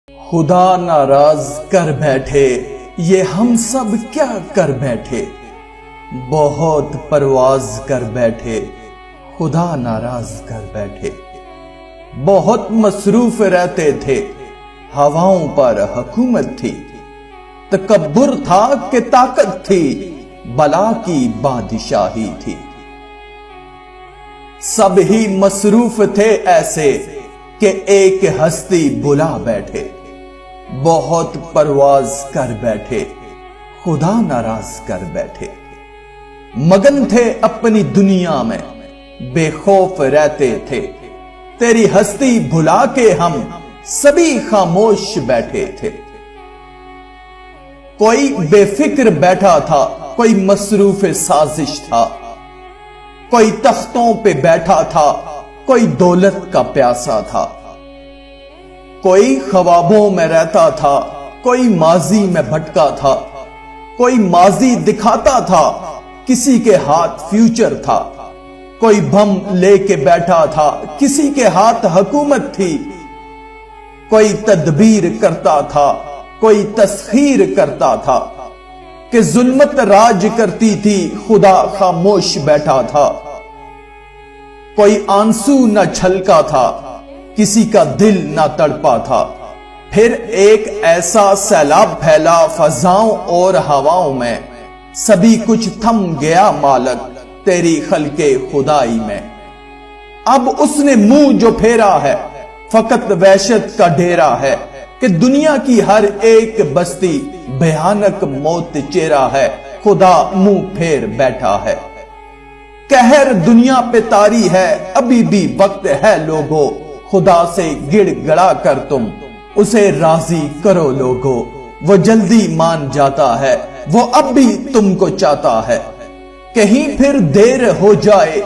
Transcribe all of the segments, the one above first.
خدا ناراض کر بیٹھے یہ ہم سب کیا کر بیٹھے، بہت پرواز کر بیٹھے خدا ناراض کر بیٹھے۔ بہت مصروف رہتے تھے ہواؤں پر حکومت تھی، تکبر تھا کہ طاقت تھی، بلا کی بادشاہی تھی۔ سب ہی مصروف تھے ایسے کہ ایک ہستی بلا بیٹھے، بہت پرواز کر بیٹھے خدا ناراض کر بیٹھے۔ مگن تھے اپنی دنیا میں بے خوف رہتے تھے، تیری ہستی بھلا کے ہم سبھی خاموش بیٹھے تھے۔ کوئی بے فکر بیٹھا تھا، کوئی مصروف سازش تھا، کوئی تختوں پہ بیٹھا تھا، کوئی دولت کا پیاسا تھا، کوئی خوابوں میں رہتا تھا، کوئی ماضی میں بھٹکا تھا، کوئی ماضی دکھاتا تھا، کسی کے ہاتھ فیوچر تھا، کوئی بم لے کے بیٹھا تھا، کسی کے ہاتھ حکومت تھی، کوئی تدبیر کرتا تھا، کوئی تسخیر کرتا تھا، کہ ظلمت راج کرتی تھی خدا خاموش بیٹھا تھا۔ کوئی آنسو نہ چھلکا تھا، کسی کا دل نہ تڑپا تھا، پھر ایک ایسا سیلاب پھیلا فضاؤں اور ہواؤں میں، سبھی کچھ تھم گیا مالک تیری خلق خدائی میں۔ اب اس نے منہ جو پھیرا ہے فقط وحشت کا ڈیرا ہے، کہ دنیا کی ہر ایک بستی بھیانک موت چیرا ہے، خدا منہ پھیر بیٹھا ہے۔ قہر دنیا پہ طاری ہے، ابھی بھی وقت ہے لوگو، خدا سے گڑ گڑا کر تم اسے راضی کرو لوگو، وہ جلدی مان جاتا ہے، وہ اب بھی تم کو چاہتا ہے۔ کہیں پھر دیر ہو جائے،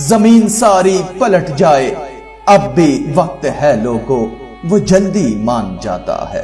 زمین ساری پلٹ جائے، اب بھی وقت ہے لوگو، وہ جلدی مان جاتا ہے۔